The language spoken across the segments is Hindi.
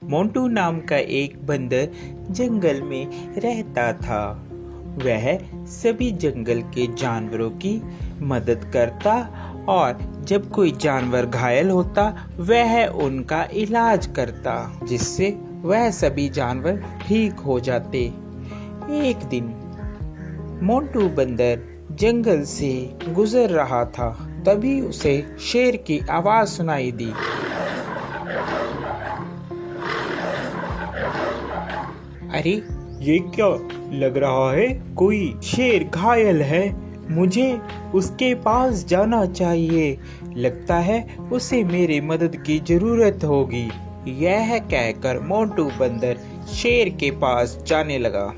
मोंटू नाम का एक बंदर जंगल में रहता था। वह सभी जंगल के जानवरों की मदद करता और जब कोई जानवर घायल होता वह उनका इलाज करता, जिससे वह सभी जानवर ठीक हो जाते। एक दिन मोंटू बंदर जंगल से गुजर रहा था, तभी उसे शेर की आवाज सुनाई दी। अरे ये क्या लग रहा है, कोई शेर घायल है, मुझे उसके पास जाना चाहिए, लगता है उसे मेरी मदद की जरूरत होगी। यह कहकर मोंटू बंदर शेर के पास जाने लगा।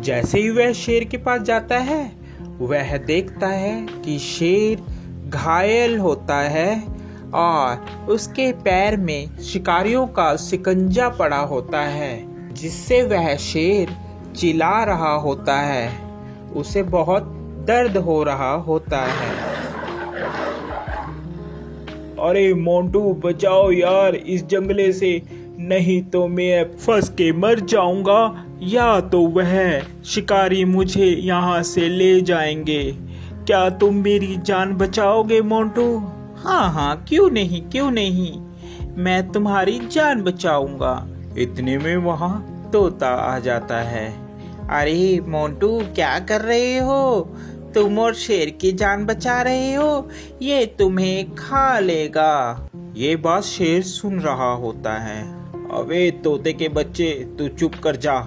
जैसे ही वह शेर के पास जाता है वह देखता है कि शेर घायल होता है और उसके पैर में शिकारियों का शिकंजा पड़ा होता है, जिससे वह शेर चिल्ला रहा होता है। उसे बहुत दर्द हो रहा होता है। अरे मोंटू बचाओ यार इस जंगले से, नहीं तो मैं फंस के मर जाऊंगा, या तो वह शिकारी मुझे यहाँ से ले जाएंगे। क्या तुम मेरी जान बचाओगे मोंटू? हाँ, क्यों नहीं, मैं तुम्हारी जान बचाऊंगा। इतने में वहाँ तोता आ जाता है। अरे मोंटू, क्या कर रहे हो? तुम और शेर की जान बचा रहे हो, ये तुम्हें खा लेगा। ये बात शेर सुन रहा होता है। अबे तोते के बच्चे, तू चुप कर जा।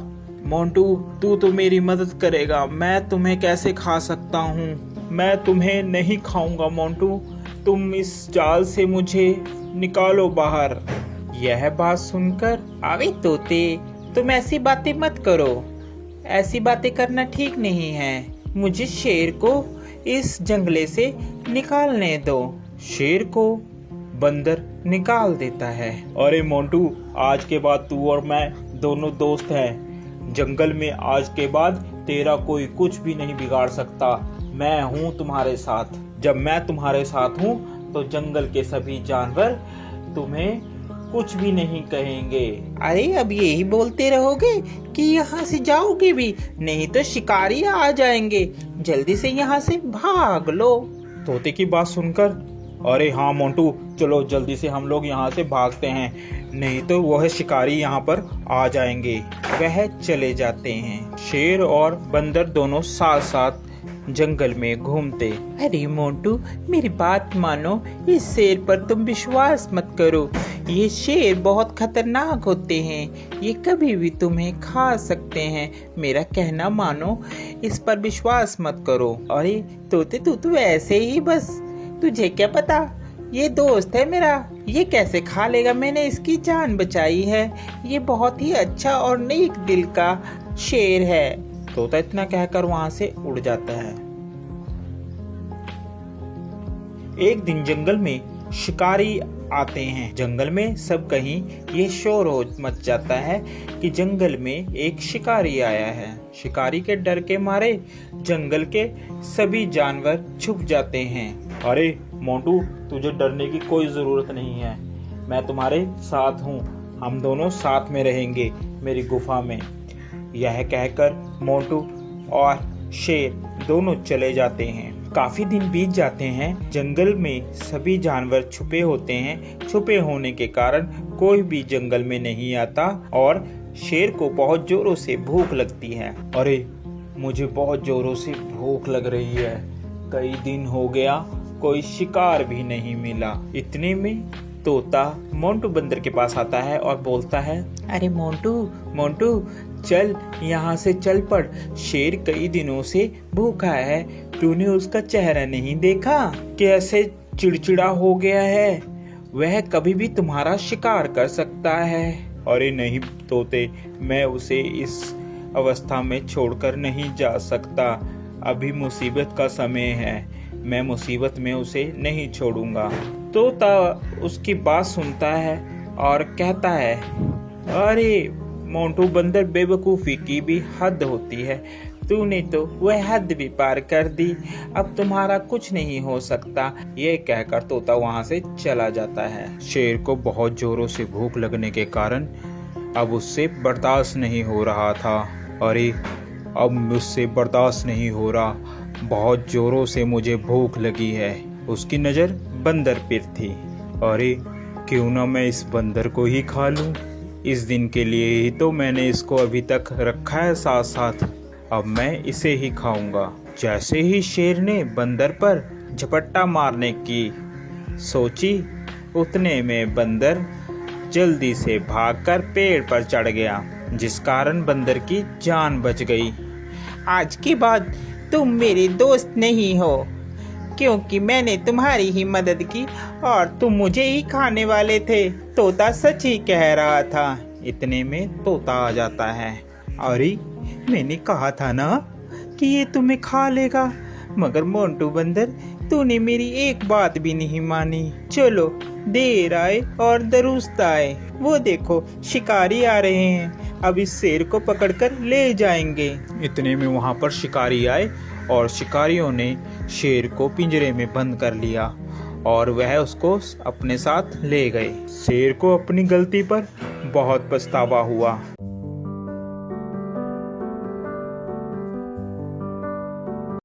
मोंटू तू तो मेरी मदद करेगा, मैं तुम्हें कैसे खा सकता हूँ? मैं तुम्हें नहीं खाऊंगा मोंटू, तुम इस जाल से मुझे निकालो बाहर। यह बात सुनकर, अबे तोते, तुम ऐसी बातें मत करो, ऐसी बातें करना ठीक नहीं है। मुझे शेर को इस जंगले से निकालने दो। शेर को बंदर निकाल देता है। अरे मोंटू, आज के बाद तू और मैं दोनों दोस्त हैं। जंगल में आज के बाद तेरा कोई कुछ भी नहीं बिगाड़ सकता। मैं हूँ तुम्हारे साथ। जब मैं तुम्हारे साथ हूँ तो जंगल के सभी जानवर तुम्हें कुछ भी नहीं कहेंगे। अरे अब यही बोलते रहोगे कि यहाँ से जाओगे भी, नहीं तो शिकारी आ जाएंगे। जल्दी से यहाँ से भाग लो। तोते की बात सुनकर, अरे हाँ मोंटू, चलो जल्दी से हम लोग यहाँ से भागते हैं, नहीं तो वह शिकारी यहाँ पर आ जाएंगे। वह चले जाते हैं। शेर और बंदर दोनों साथ साथ जंगल में घूमते। अरे मोंटू, मेरी बात मानो, इस शेर पर तुम विश्वास मत करो। ये शेर बहुत खतरनाक होते हैं, ये कभी भी तुम्हें खा सकते हैं। मेरा कहना मानो, इस पर विश्वास मत करो। अरे तोते, तू तो ऐसे ही बस, तुझे क्या पता, ये दोस्त है मेरा, ये कैसे खा लेगा, मैंने इसकी जान बचाई है। ये बहुत ही अच्छा और नेक दिल का शेर है। तोता इतना कहकर वहां से उड़ जाता है। एक दिन जंगल में शिकारी आते हैं। जंगल में सब कहीं ये शोर हो मच जाता है कि जंगल में एक शिकारी आया है। शिकारी के डर के मारे जंगल के सभी जानवर छुप जाते हैं। अरे मोंटू, तुझे डरने की कोई जरूरत नहीं है, मैं तुम्हारे साथ हूँ, हम दोनों साथ में रहेंगे मेरी गुफा में। यह कहकर मोंटू और शेर दोनों चले जाते हैं। काफी दिन बीत जाते हैं। जंगल में सभी जानवर छुपे होते हैं। छुपे होने के कारण कोई भी जंगल में नहीं आता और शेर को बहुत जोरों से भूख लगती है। अरे मुझे बहुत जोरों से भूख लग रही है, कई दिन हो गया कोई शिकार भी नहीं मिला। इतने में तोता मोंटू बंदर के पास आता है और बोलता है, अरे मोंटू, चल यहाँ से चल पड़। शेर कई दिनों से भूखा है, तूने उसका चेहरा नहीं देखा, कैसे चिड़चिड़ा हो गया है, वह कभी भी तुम्हारा शिकार कर सकता है। अरे नहीं तोते, मैं उसे इस अवस्था में छोड़कर नहीं जा सकता, अभी मुसीबत का समय है, मैं मुसीबत में उसे नहीं छोड़ूंगा। तोता उसकी बात सुनता है और कहता है, अरे मोंटू बंदर, बेवकूफ़ी की भी हद होती है, तूने तो वह हद भी पार कर दी, अब तुम्हारा कुछ नहीं हो सकता। ये कहकर तोता वहाँ से चला जाता है। शेर को बहुत जोरों से भूख लगने के कारण अब उससे बर्दाश्त नहीं हो रहा था। अरे अब मुझसे बर्दाश्त नहीं हो रहा, बहुत जोरों से मुझे भूख लगी है। उसकी नज़र बंदर पर थी। अरे क्यों ना मैं इस बंदर को ही खा लूं। इस दिन के लिए ही तो मैंने इसको अभी तक रखा है साथ साथ, अब मैं इसे ही खाऊंगा। जैसे ही शेर ने बंदर पर झपट्टा मारने की सोची, उतने में बंदर जल्दी से भागकर पेड़ पर चढ़ गया, जिस कारण बंदर की जान बच गई। आज के बाद तुम मेरे दोस्त नहीं हो, क्योंकि मैंने तुम्हारी ही मदद की और तुम मुझे ही खाने वाले थे। तोता सच ही कह रहा था। इतने में तोता आ जाता है। अरे मैंने कहा था ना कि ये तुम्हें खा लेगा, मगर मोंटू बंदर तूने मेरी एक बात भी नहीं मानी। चलो देर आए और दुरुस्त आए, वो देखो शिकारी आ रहे हैं, अब इस शेर को पकड़कर ले जाएंगे। इतने में वहां पर शिकारी आए और शिकारियों ने शेर को पिंजरे में बंद कर लिया और वह उसको अपने साथ ले गए। शेर को अपनी गलती पर बहुत पछतावा हुआ।